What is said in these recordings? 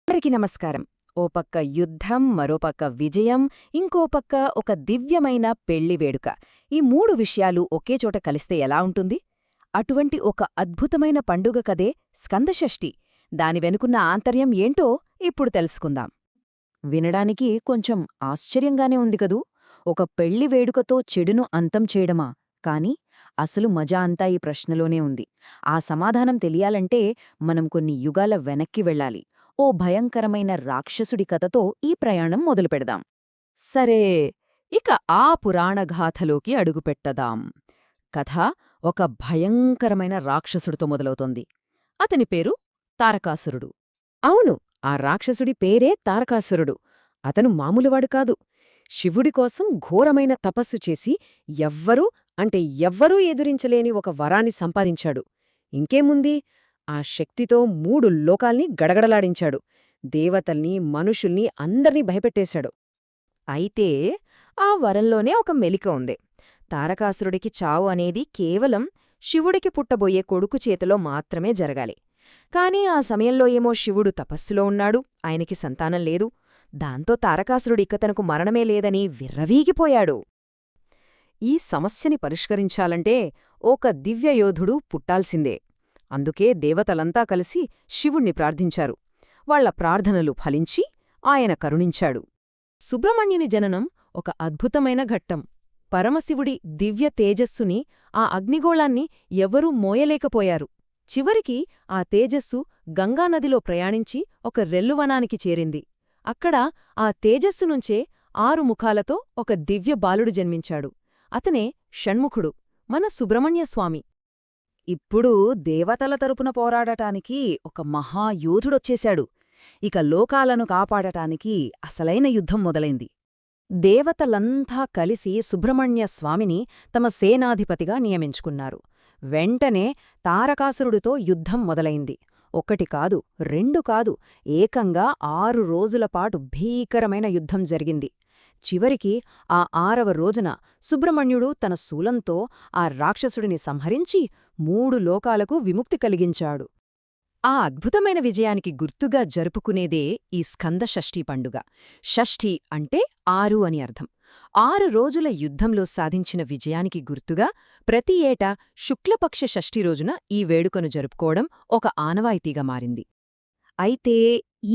అందరికీ నమస్కారం. ఓ పక్క యుద్ధం, మరోపక్క విజయం, ఇంకో పక్క ఒక దివ్యమైన పెళ్లి వేడుక. ఈ మూడు విషయాలు ఒకే చోట కలిస్తే ఎలా ఉంటుంది? అటువంటి ఒక అద్భుతమైన పండుగ కదే స్కందషష్ఠి. దాని వెనుకున్న ఆంతర్యం ఏంటో ఇప్పుడు తెలుసుకుందాం. వినడానికి కొంచెం ఆశ్చర్యంగానే ఉంది కదూ! ఒక పెళ్లి వేడుకతో చెడును అంతం చేయడమా? కాని అసలు మజా అంతా ఈ ప్రశ్నలోనే ఉంది. ఆ సమాధానం తెలియాలంటే మనం కొన్ని యుగాల వెనక్కి వెళ్ళాలి. ఓ భయంకరమైన రాక్షసుడి కథతో ఈ ప్రయాణం మొదలుపెడదాం. సరే, ఇక ఆ పురాణగాథలోకి అడుగుపెట్టదాం. కథ ఒక భయంకరమైన రాక్షసుడితో మొదలవుతోంది. అతని పేరు తారకాసురుడు. అవును, ఆ రాక్షసుడి పేరే తారకాసురుడు. అతను మామూలువాడు కాదు. శివుడి కోసం ఘోరమైన తపస్సు చేసి ఎవ్వరూ ఎదురించలేని ఒక వరాన్ని సంపాదించాడు. ఇంకేముంది, ఆ శక్తితో 3 లోకాల్ని గడగడలాడించాడు. దేవతల్ని, మనుషుల్ని అందర్నీ భయపెట్టేశాడు. అయితే ఆ వరంలోనే ఒక మెలిక ఉంది. తారకాసురుడికి చావు అనేది కేవలం శివుడికి పుట్టబోయే కొడుకు చేతిలో మాత్రమే జరగాలి. కాని ఆ సమయంలో ఏమో శివుడు తపస్సులో ఉన్నాడు, ఆయనకి సంతానం లేదు. దాంతో తారకాసురుడిక తనకు మరణమే లేదని విర్రవీగిపోయాడు. ఈ సమస్యని పరిష్కరించాలంటే ఒక దివ్యయోధుడు పుట్టాల్సిందే. అందుకే దేవతలంతా కలిసి శివుణ్ణి ప్రార్థించారు. వాళ్ల ప్రార్థనలు ఫలించి ఆయన కరుణించాడు. సుబ్రహ్మణ్యుని జననం ఒక అద్భుతమైన ఘట్టం. పరమశివుడి దివ్య తేజస్సుని, ఆ అగ్నిగోళాన్ని ఎవరూ మోయలేకపోయారు. చివరికి ఆ తేజస్సు గంగానదిలో ప్రయాణించి ఒక రెల్లువనానికి చేరింది. అక్కడ ఆ తేజస్సునుంచే 6 ముఖాలతో ఒక దివ్య బాలుడు జన్మించాడు. అతనే షణ్ముఖుడు, మన సుబ్రహ్మణ్యస్వామి. ఇప్పుడు దేవతల తరపున పోరాడటానికి ఒక మహాయోధుడొచ్చేశాడు. ఇక లోకాలను కాపాడటానికి అసలైన యుద్ధం మొదలైంది. దేవతలంతా కలిసి సుబ్రహ్మణ్యస్వామిని తమ సేనాధిపతిగా నియమించుకున్నారు. వెంటనే తారకాసురుడితో యుద్ధం మొదలైంది. 1 కాదు, 2 కాదు, ఏకంగా 6 రోజులపాటు భీకరమైన యుద్ధం జరిగింది. చివరికి ఆ 6వ రోజున సుబ్రహ్మణ్యుడు తన శూలంతో ఆ రాక్షసుడిని సంహరించి 3 లోకాలకు విముక్తి కలిగించాడు. ఆ అద్భుతమైన విజయానికి గుర్తుగా జరుపుకునేదే ఈ స్కందషష్ఠీ పండుగ. షష్ఠి అంటే 6 అని అర్థం. 6 రోజుల యుద్ధంలో సాధించిన విజయానికి గుర్తుగా ప్రతి ఏటా శుక్లపక్ష షష్ఠి రోజున ఈ వేడుకను జరుపుకోవడం ఒక ఆనవాయితీగా మారింది. అయితే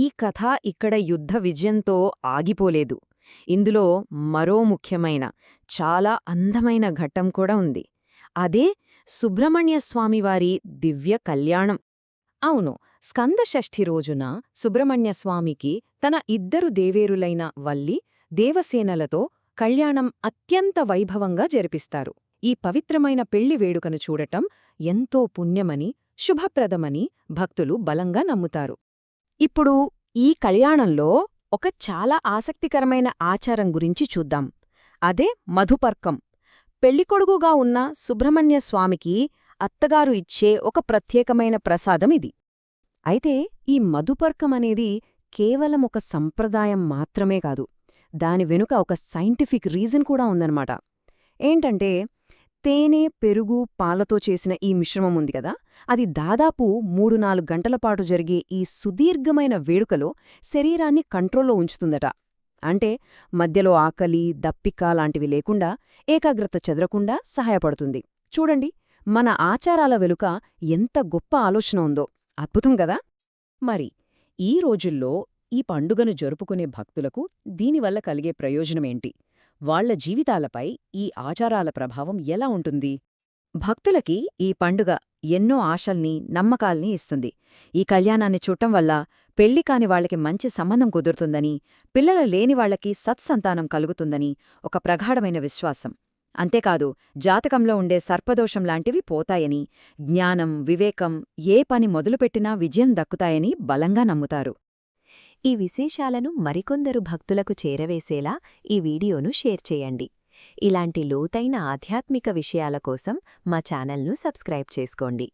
ఈ కథ ఇక్కడ యుద్ధ విజయంతో ఆగిపోలేదు. ఇందులో మరో ముఖ్యమైన, చాలా అందమైన ఘట్టం కూడా ఉంది. అదే సుబ్రహ్మణ్యస్వామివారి దివ్య కళ్యాణం. అవును, స్కందషష్ఠి రోజున సుబ్రహ్మణ్యస్వామికి తన 2 దేవేరులైన వల్లి, దేవసేనలతో కళ్యాణం అత్యంత వైభవంగా జరిపిస్తారు. ఈ పవిత్రమైన పెళ్లి వేడుకను చూడటం ఎంతో పుణ్యమని, శుభప్రదమని భక్తులు బలంగా నమ్ముతారు. ఇప్పుడు ఈ కళ్యాణంలో ఒక చాలా ఆసక్తికరమైన ఆచారం గురించి చూద్దాం. అదే మధుపర్కం. పెళ్లికొడుకుగా ఉన్న సుబ్రహ్మణ్యస్వామికి అత్తగారు ఇచ్చే ఒక ప్రత్యేకమైన ప్రసాదమిది. అయితే ఈ మధుపర్కమనేది కేవలం ఒక సంప్రదాయం మాత్రమే కాదు. దాని వెనుక ఒక సైంటిఫిక్ రీజన్ కూడా ఉందన్నమాట. ఏంటంటే, తేనె, పెరుగు, పాలతో చేసిన ఈ మిశ్రమం ఉంది కదా, అది దాదాపు 3-4 గంటలపాటు జరిగే ఈ సుదీర్ఘమైన వేడుకలో శరీరాన్ని కంట్రోల్లో ఉంచుతుందట. అంటే మధ్యలో ఆకలి, దప్పిక లాంటివి లేకుండా, ఏకాగ్రత చెదరకుండా సహాయపడుతుంది. చూడండి, మన ఆచారాల వెనుక ఎంత గొప్ప ఆలోచన ఉందో. అద్భుతం గదా? మరి ఈ రోజుల్లో ఈ పండుగను జరుపుకునే భక్తులకు దీనివల్ల కలిగే ప్రయోజనమేంటి? వాళ్ల జీవితాలపై ఈ ఆచారాల ప్రభావం ఎలా ఉంటుంది? భక్తులకి ఈ పండుగ ఎన్నో ఆశల్ని, నమ్మకాల్ని ఇస్తుంది. ఈ కళ్యాణాన్ని చూడటం వల్ల పెళ్లి కాని వాళ్లకి మంచి సంబంధం కుదురుతుందని, పిల్లలు లేని వాళ్లకి సత్సంతానం కలుగుతుందని ఒక ప్రగాఢమైన విశ్వాసం. అంతేకాదు, జాతకంలో ఉండే సర్పదోషం లాంటివి పోతాయని, జ్ఞానం, వివేకం, ఏ పని మొదలుపెట్టినా విజయం దక్కుతాయని బలంగా నమ్ముతారు. ఈ విశేషాలను మరికొందరు భక్తులకు చేరవేసేలా ఈ వీడియోను షేర్ చేయండి. ఇలాంటి లోతైన ఆధ్యాత్మిక విషయాల కోసం మా ఛానల్ను సబ్స్క్రైబ్ చేసుకోండి.